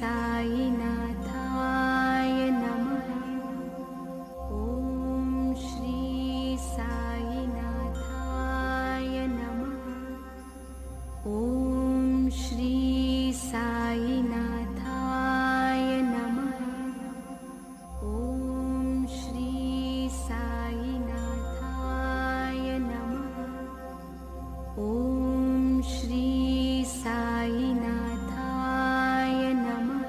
साईनाथाय नमः। ॐ श्री साईनाथाय नमः। ॐ श्री साईनाथाय नमः। ॐ श्री साईनाथाय नमः। ॐ श्री साईनाथाय नमः।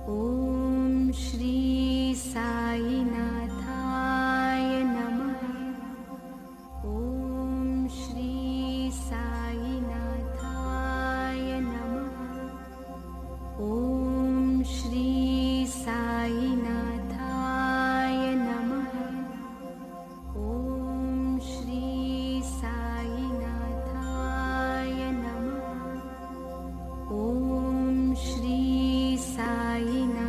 ॐ श्री साईनाथाय नमः। ॐ श्री साईनाथाय नमः। ॐ श्री साईनाथाय नमः। ॐ श्री साईनाथाय नमः। ॐ श्री साईनाथाय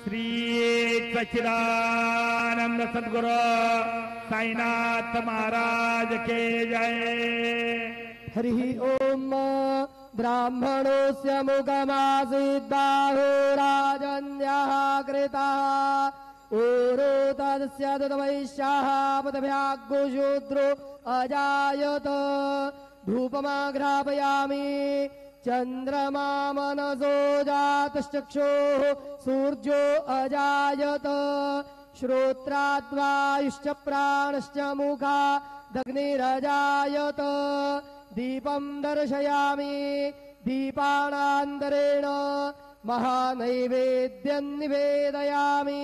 श्री सच्चिदानंद सद्गुरु साईनाथ महाराज के जय। हरि ओम। ब्राह्मणोस्य मुखमासीद्बाहो राजन्यः कृतः ऊरो तस्य तद्वैश्यः पदभ्याग्गुशूद्रो अजायत। धूपमाघ्रापयामि चन्द्रमा मनसो जातश्चक्षुः सूर्यो अजायत। श्रोत्राद्वायुश्च प्राणश्च मुखादग्निरजायत। दीपं दर्शयामि दीपानान्तरेण महानैवेद्यं निवेदयामि।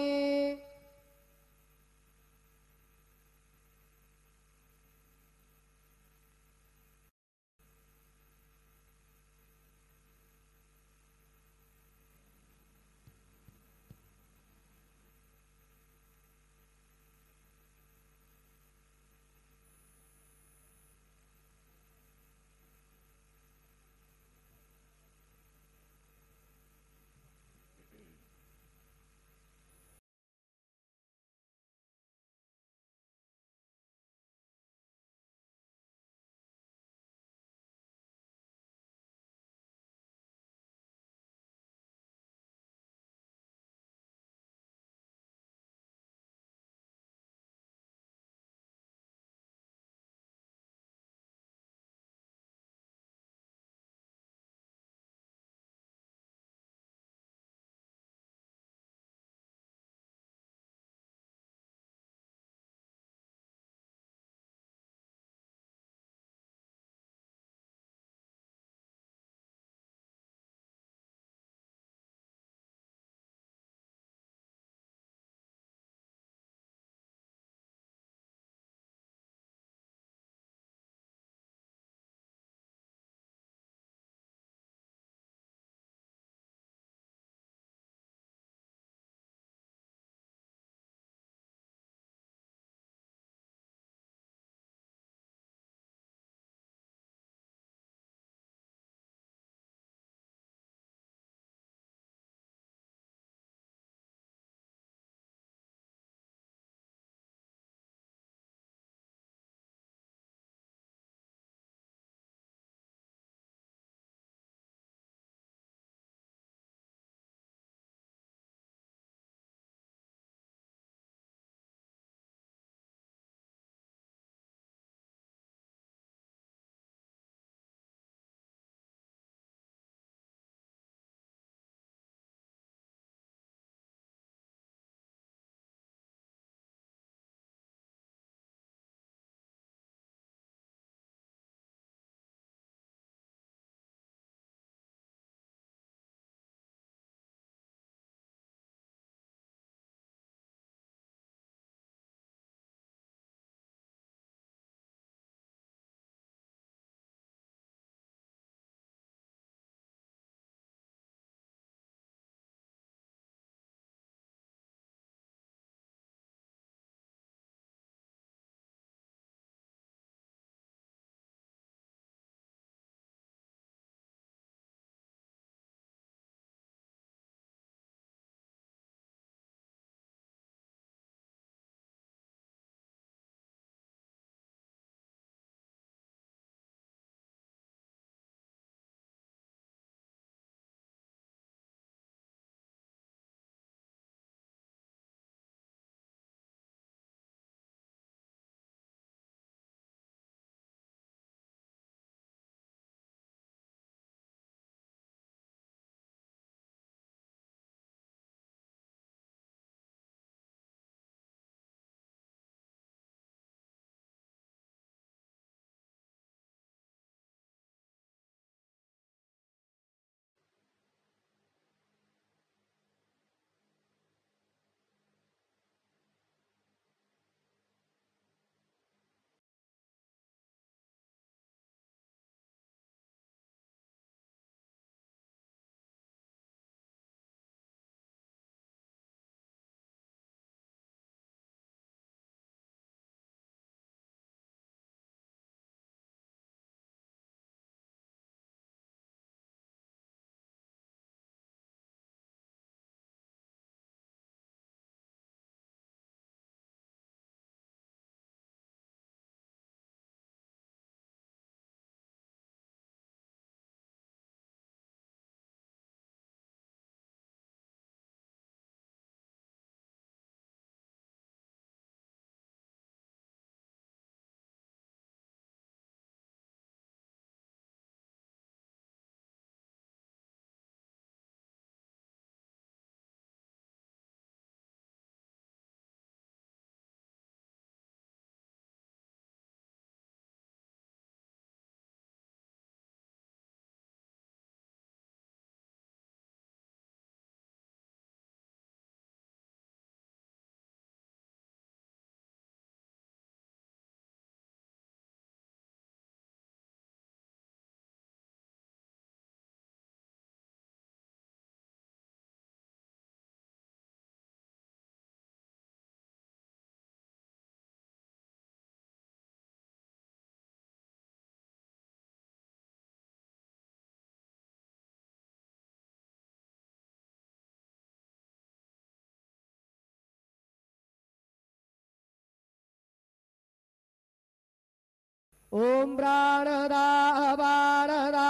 ॐ प्राणदा अपानदाभ्यानदा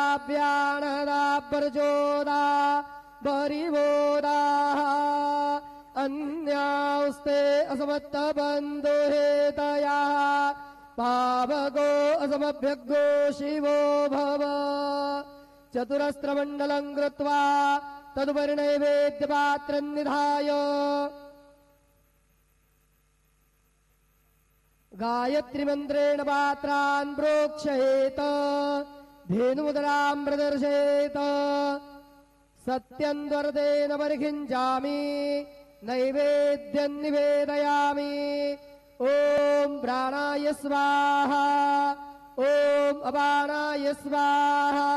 प्रचोदा परिवोदा अन्यास्ते असमत्तबन्धो हेतया पावको असमभ्यग्गो शिवो भव चतुरस्त्रमण्डलं कृत्वा तदुपरि नैवेद्यपात्रं निधाय गायत्रीमन्त्रेण पात्रान् प्रोक्षयेत धेनुमुद्रां प्रदर्शयेत सत्यं द्वरतेन परिखिञ्चामि नैवेद्यं निवेदयामि ॐ प्राणाय स्वाहा ॐ अपानाय स्वाहा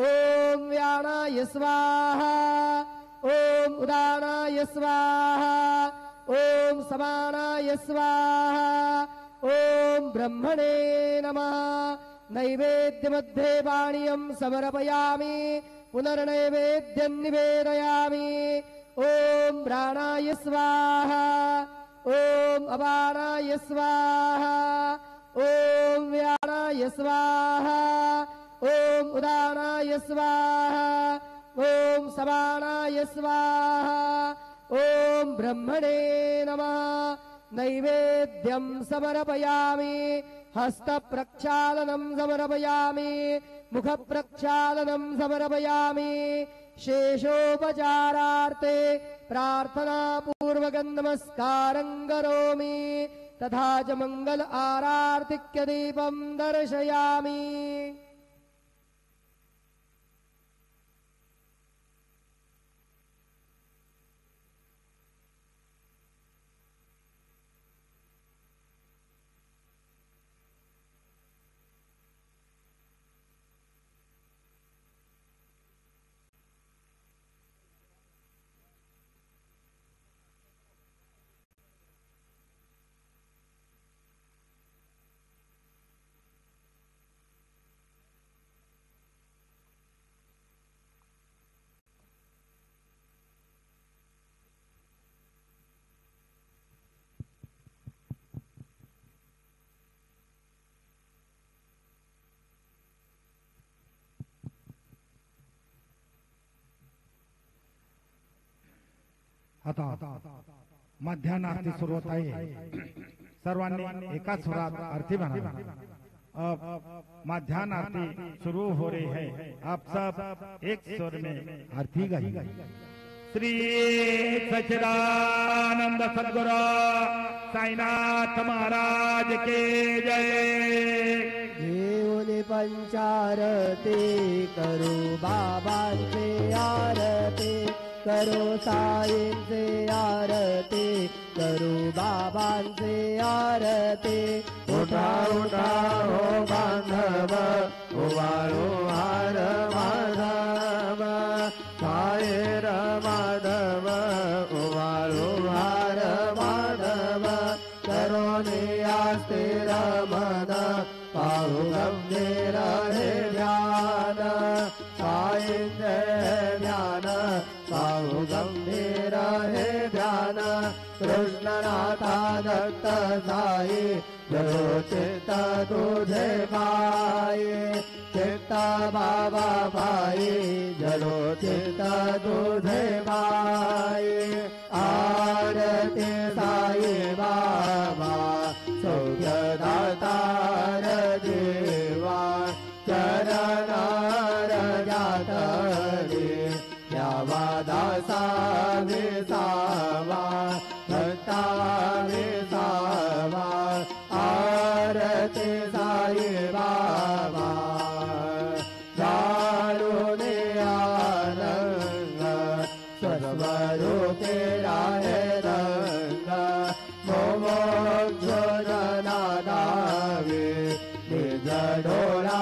ॐ व्यानाय स्वाहा ॐ उदानाय स्वाहा ॐ समानाय स्वाहा ॐ ब्रह्मणे नमः नैवेद्यमध्ये पानीयं समर्पयामि पुनर्नैवेद्यं निवेदयामि ॐ प्राणाय स्वाहा ॐ अपानाय स्वाहा ॐ व्यानाय स्वाहा ॐ उदानाय स्वाहा ॐ समानाय स्वाहा ॐ ब्रह्मणे नमः नैवेद्यं समर्पयामि हस्तप्रक्षालनं समर्पयामि मुखप्रक्षालनं समर्पयामि शेषोपचारार्थे प्रार्थनापूर्वकं नमस्कारं करोमि तथा च मंगल आरार्तिक्य दीपं दर्शयामि आता मध्यान्ह आरती सुरू होत आहे सर्वांनी एका सुरात आरती म्हणा अब मध्यान्ह आरती शुरू हो रही है आप सब एक सुर में आरती गाइए श्री सच्चिदानंद सद्गुरु साईनाथ महाराज के जय देवने पंचारती करो बाबांचे आरती करो साईंचे आरती करो बाबांचे आरती उठा उठा हो बांधव उवाळो हार माधव सायर माधव उवाळो हार माधव करो नियास्ते रमन पाहु गंभीर हे ध्यान साईंचे ध्यान पाहु गंभीर हे ध्यान कृष्णनाथा दत्त साई जरो चित्त तुझे पाये चित्त बाबा पाई जरो चित्त तुझे पाये आरती साई बाबा सौख्य दातार देवा चरणार जातरे यावा दासा विसावा भक्ता विसावा आरती साई बाबा जालूने आनंद सर्वरूपे राहे रंग मोमोक्षनादावे निज डोळा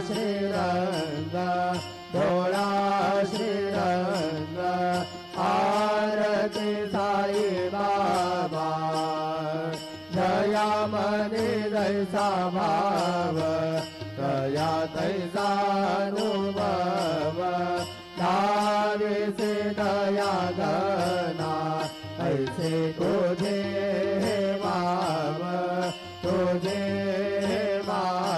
श्रीरंग डोळा श्रीरंग आरती साई बाबा जया मने जैसा भाव तया तैसा अनुभव दावे से दया गना ऐसे तुझे वाव तुझे वाव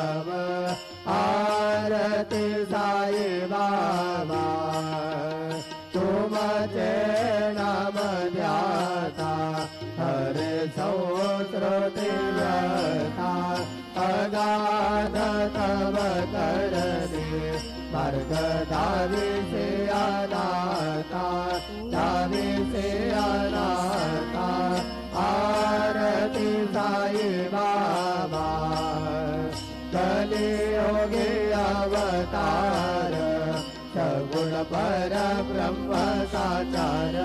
आरती साई बाबा तुमचे नाम ध्याता हरे संस्कृती व्यथा अगाध तव करणे मार्ग दावी से अनाथा दावी से अनाथा आरती साई बाबा कलियोगी अवतार सगुण पर ब्रह्म साचार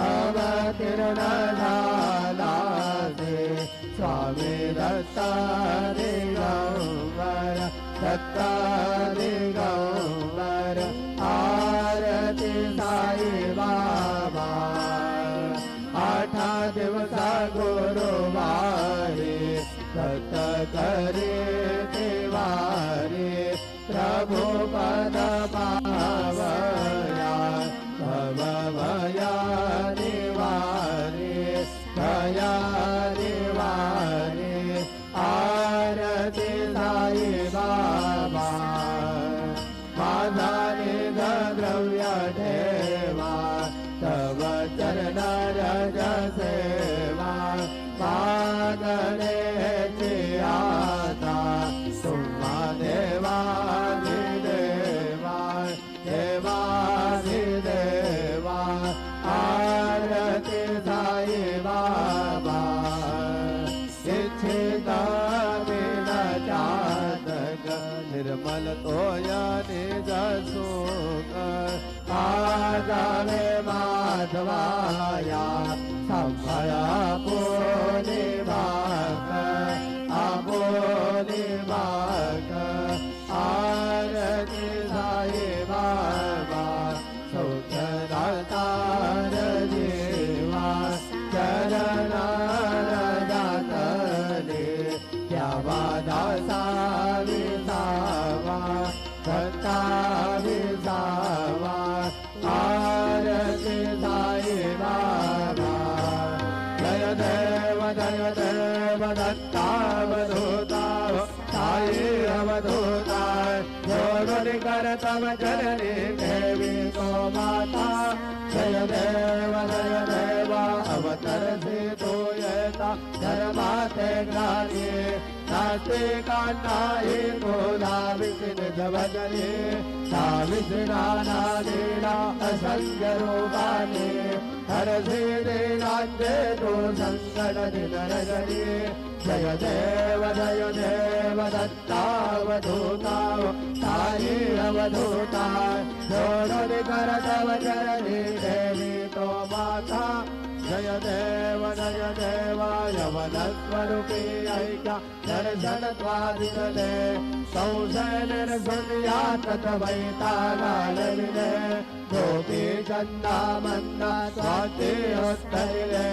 अवतीर्ण झाला से स्वामी दत्ता दिगंबर दत्ता दिगंबर आरती साई बाबा आठा दिवसा गुरुवारी दत्त करे देवारी प्रभु पद पावया भवया निवारी भया निवारी आरती साई बाबा माझा निज द्रव्य ठेवा तव चरण रज सेवा मागण्याची आता तुम्हा देवाधिदेवा देवाधिदेवा आरती साई बाबा इच्छिता विनचातक निर्मल तोया निज सुख आजावे माधवाया संभया पोली भाग आपोली भाग आरती साई बाबा सौख्यदातार जीवा चरणार दातले द्यावा दासा विसावा दत्ता विसावा आरती साई बाबा जय देव दत्तावधूता साई अवधूता जोडुनि कर तव जननी देवी को माता जय देव अवतरसी तू येता धर्माते ज्ञानी नास्तिकांनाहि गोला विष्णु जवजनी नाविष्णाना लीला असंख्य रूपानी हरसी दीनांचे तू संकट दिन रजनी जय देव दत्तावधूता साई अवधूता जोडुनि कर तव चरणी देवी तो माता जय देव यवनस्वरूपी ऐक्या दर्शन त्वादिनले संशय निर्सुन्या तत्वैतालालविने गोपी चन्दा मन्ना स्वाति उत्तरिले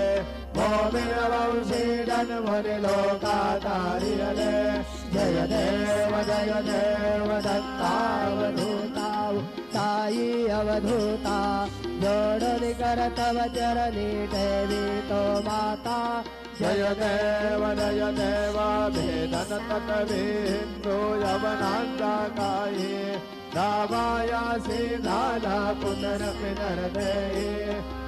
भूमिरवंशी जन्मनि लोकातारियले जय देव दत्तावधूता साई अवधूता जोडुनि कर तव चरणी देवी तो माता जय देव भेदन तत्विन्दु यवनांगा काये दावाया सीधाला पुनर्दे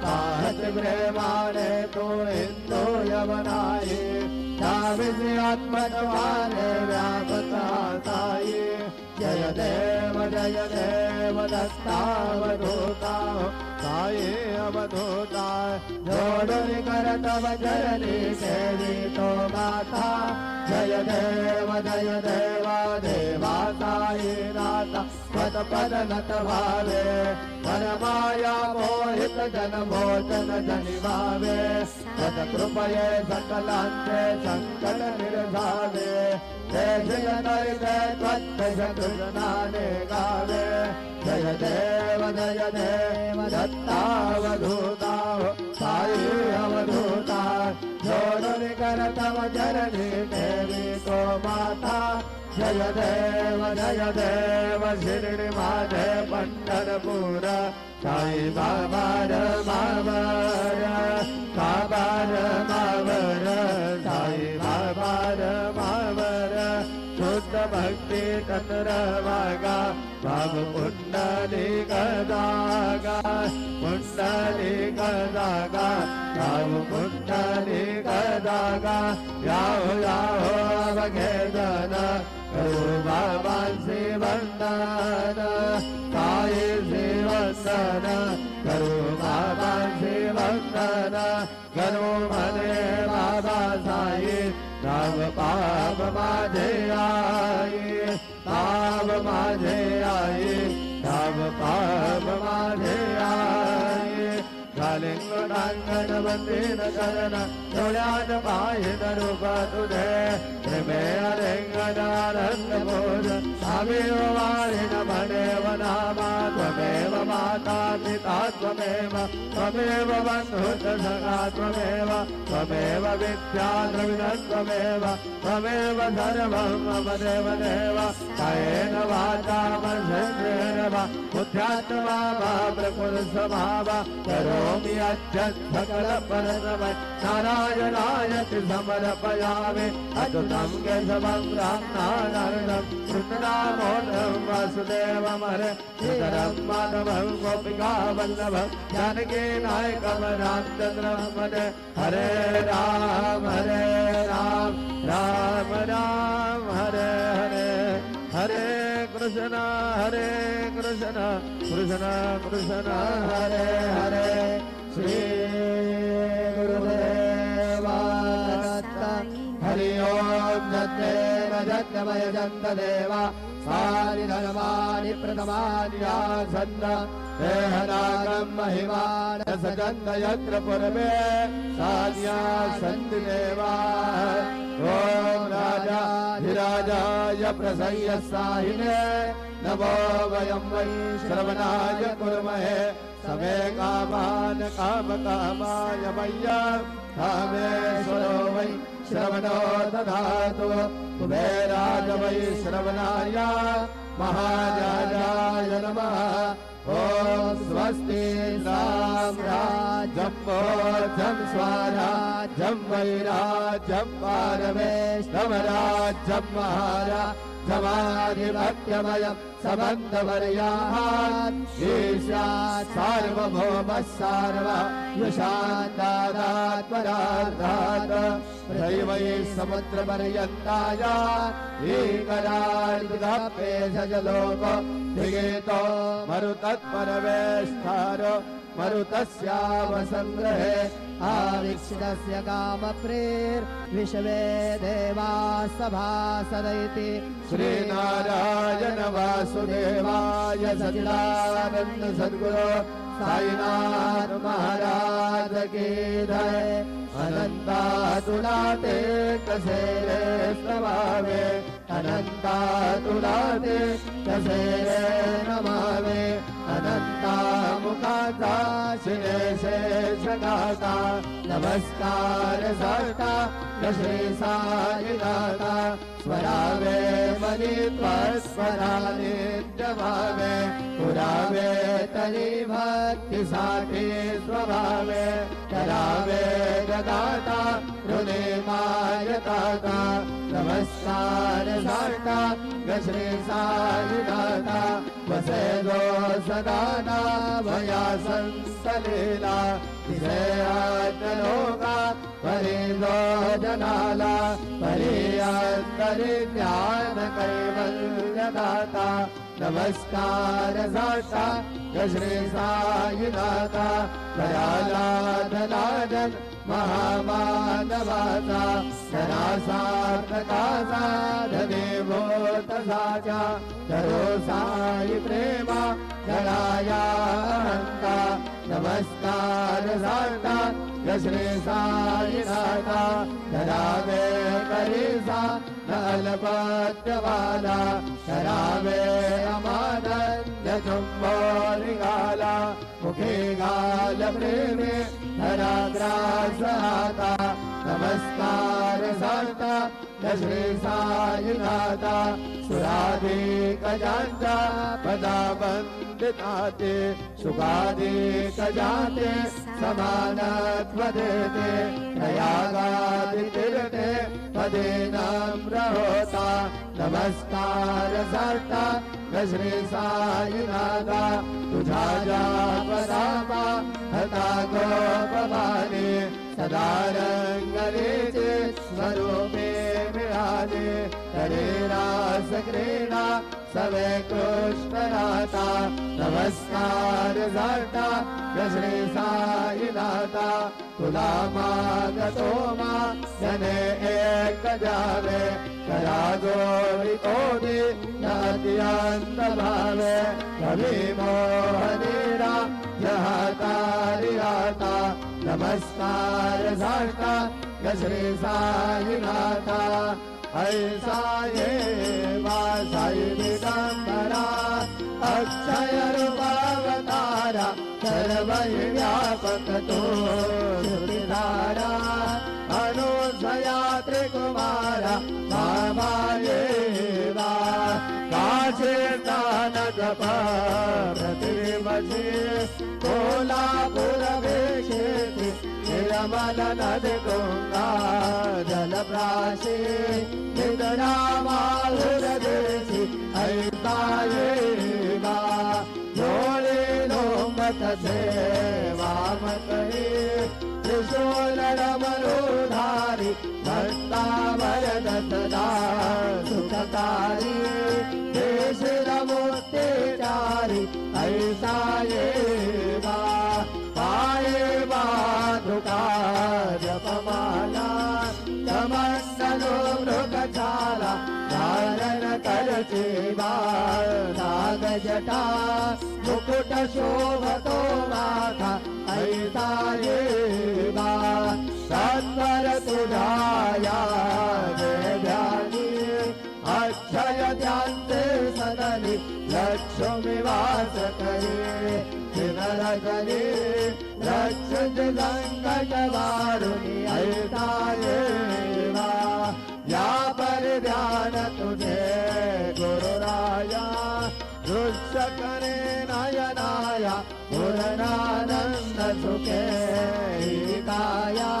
पाहत प्रेमाने तो हिंदू यवनाये दाविसी आत्मत्वाने व्यापता साये जय देव दत्तावधूता साई अवधूता जोडुनि कर तव चरणी देवी तो माता जय देव देवा साई नाथा पद पद नत भावे परमाया मोहित जन मोचन जनि भावे पद कृपये सकलांचे संकट निर्धावे जय त्वत्तजनाने गावे जय देव दत्तावधूता साई अवधूता जोडुनि कर तव चरणी देवी तो माता जय देव शिरडी माझे पंढरपूर साई बाबा मावर साई बाबा मावर शुद्ध शुद्ध भक्ति तत्रवागा भाव कुंडली गदागा कुंडली गदागा भाव कुंडली गदागा याहो याहो अवघेदन करो बाबा से वंदन साई से वंदन करो बाबा से वंदन करो मने बाबा साई राम पाप माझे आई पाप माझे आई राम पाप माझे आई कालिंग डांगण बंदीन करण डोळ्यात पाहिन रूप तुझे प्रेमे अलिंगनानंद बोध आमेव वारिन मनेव नामा त्वमेव माता पिता त्वमेव त्वमेव बन्धुश्च सखा त्वमेव त्वमेव विद्या द्रविणं त्वमेव त्वमेव सर्वं मम देव देव कायेन वाचा मनसेन्द्रियेण वा बुद्ध्यात्मा वा प्रकृतिस्वभाव करोमि अच्युत सकल परमं नारायणाय समर्पयामि अच्युतं केशवं रामनारायणं कृष्णदामोदरं वासुदेवं हरे श्रीधरं माधवं गोपिका वल्लभं जानकी नायकं रामचन्द्रं वन्दे हरे राम राम राम हरे हरे हरे कृष्ण कृष्ण कृष्ण हरे हरे श्री गुरुदेव दत्त हरि ओम दत्तेन दत्तमय जन्तदेव सारि धर्माणि प्रथमानि आसन्न देहनागं महिमान सजन्त यत्र पूर्वे साध्या सन्ति देवा ओम राजाधिराजाय प्रसह्य साहिने नमो वयं वै श्रवणाय कुर्महे समे कामान् कामकामाय मह्यं कामेश्वरो वै श्रवणो दधातु कुबेराय वै श्रवणाय महाराजाय नमः ओम स्वस्ति साम्राज्यं भोजं स्वराज्यं वैराज्यं पारमेष्ठमराज्यं महाराजमाधिपत्यमयं सबन्धवर्यात् ईशात् सार्वभौमः सार्वयुषान्तादात्मराधात् दैवै समुद्रपर्यन्ताय ईकरार्पितपेशजलोको दिगेतो मरुतत्परवेष्ठारो मरुतस्यावसङ्ग्रहे आवीक्षितस्य कामप्रेर्विश्वे देवाः सभासदैति श्रीनारायण वासुदेवाय सच्चिदानन्द सद्गुरो साईनाथ महाराज की जय अनंतातुलाते कसेरे नमावे अनंतातुलाते कसेरे नमावे अनंता मुखाता शिरे शेषगाता नमस्कार साष्टा श्री साईनाथा स्वरावे मणित्वस्वराने जवावे पुरावे तनि भक्तिसाठी स्वभावे करावे जगाता हृदे मायताता नमस्कार साष्टा श्री साईनाथा वसे दो सदाना भया संतलीला विजयालोका परिदो जनाला परियंतरि ज्ञान कैवल्यदाता नमस्कार साष्टा श्री साईनाथा दयालाधनादन महामानवाचा सरासार्थकाचा धनेभूतसाचा धरो साई प्रेमा धराया हंता नमस्कार साष्टा श्री साईनाथा धरावे करीसा नलपत्यवाला धरावे अमानंद चुंबो निगाला मुखे गाल प्रेमे धराग्रासहाता नमस्कार साष्टा श्री साईनाथा सुराधिकजांचा पदाबंदिताते सुखाधिकजाते समानत्व देते प्रयागादितीर्थे पदे नम्र होता नमस्कार साष्टा श्री साईनाथा तुझा जापदामा हता गोपवाने सदा रंगलेचे स्वरूपे मिळाले तरे रास क्रीडा सवे कृष्ण राता नमस्कार जाता श्री साईनाथा तुला मागतो मा जने एक जावे करा जोडी तोडी अत्यंत भावे कवी मोहनीरा जहातारी राता नमस्कार जाता श्री साईनाथा ऐसा ये वासाई दिगंबरा अक्षय रूपावतारा सर्व व्यापक तो श्रुतिधारा अनुसया त्रिकुमारा बाबा ये वा काशे दान जप प्रतिमसी कोल्हापुर वेशेती निर्मल नदी गंगा जलप्राशी निद्रा माहुर देशी ऐसा ये वा जोड़े लोमत से वामकरी त्रिशूल रमणोधारी भक्ता वरद सदा सुखकारी देश रमोत्तेचारी ऐसा ये वा पाये बाधुका जपमाला कमंडलो मृगशाला धारण करचे नाग जटा मुकुट शोभतो माथा ऐसा ये वा सत्वर तुझाया जय ध्यानी अक्षय ध्यांचे सदनी लक्ष्मी वास करे शिवर करे रक्षित संकट वारुणी ऐसा ये वा या पर ध्यान तुझे गुरुराया दृश्य करे नयनाया पूर्णानंद सुखे काया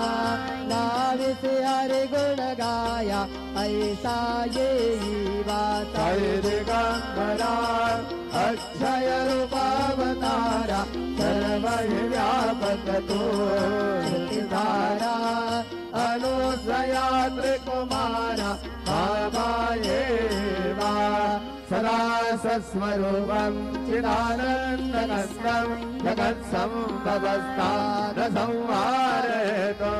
नाविस हरि गुण गाया ऐसा ये वा दिगंबरा अक्षय रूपावतारा सर्व व्यापक तो धारा अनुसया त्रिकुमारा बाबा ये वा सदा सस्वरूपं चिदानन्दघनं जगत्सम्भवस्थानसंहारयतु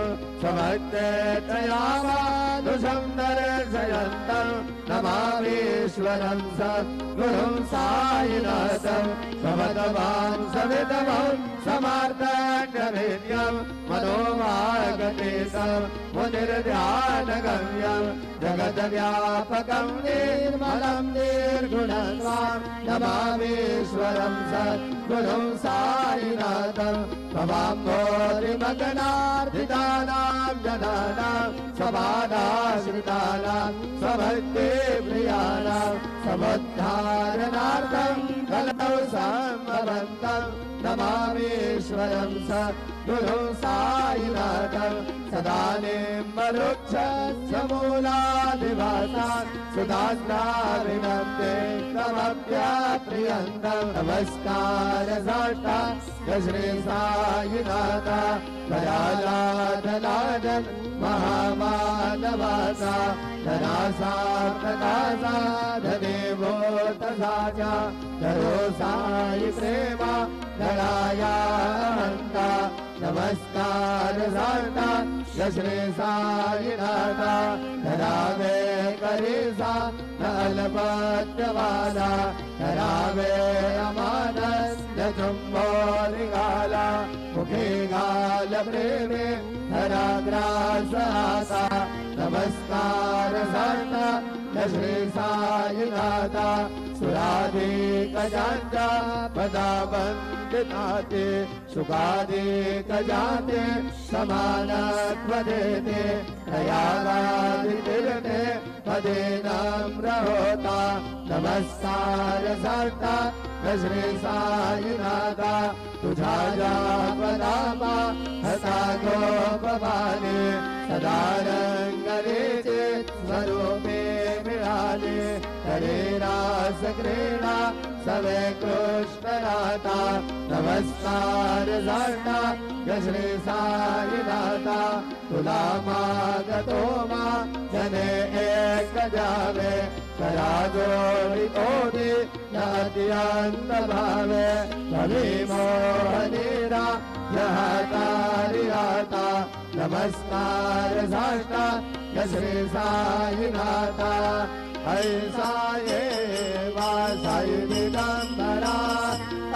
स्वभक्तेत्रयावादुषं दर्शयन्तं नमामीश्वरं सद्गुरुं साईनाथं भवतवां सवितमं समार्तज्ञवेद्यं मनोमागतेतं मुनिर्ध्यानगम्यं जगद्व्यापकं निर्मलं निर्गुणत्वां नमामीश्वरं सद्गुरुं साईनाथं भवाम्भोरिमगनार्थितानां जनानां स्वबाधाश्रितानां स्वभक्तिप्रियाणां समुद्धारणार्थं कलौ सम्भवन्तं नमामीश्वरं सद्गुरुं साईनाथं सदानिम्बवृक्षस्य मूलाधिवासात् सुधास्तारिणन्ते तमप्यप्रियन्तं नमस्कार साष्टा श्री साईनाथा दयालाधनादन महामानवासा धनासाप्रकाशा धदेवो तसाचा धरो साई प्रेमा धराया हंता नमस्कार साष्टा श्री साईनाथा धरावे करेसा नलपत्यवाला धरावे अमानंद चुंबोलिगाला मुखे गाल प्रेमे धराग्रासहासा नमस्कार साष्टा श्री साईनाथा सुराधिकजांचा पदाबंदिताते सुखाधिकजाते समानत्वदेते प्रयागादितीर्थे पदेनाम्र होता नमस्कार साष्टा श्री साईनाथा तुझा जापनामा हसा गोपवाने सदा रंगलेचे स्वरूपे मिळाले तरे रास क्रीडा सवे कृष्ण राता नमस्कार साष्टा श्री साईनाथा तुला मागतो मा जने एक जावे करा जोडितो दे नात्यांत भावे भवी मोहनीरा जहातारी आता नमस्कार साष्टा श्री साईनाथा ऐसा ये वासाई दिगंबरा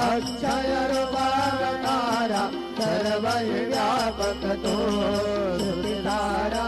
अक्षय रूपावतारा सर्व व्यापक तो श्रुतिधारा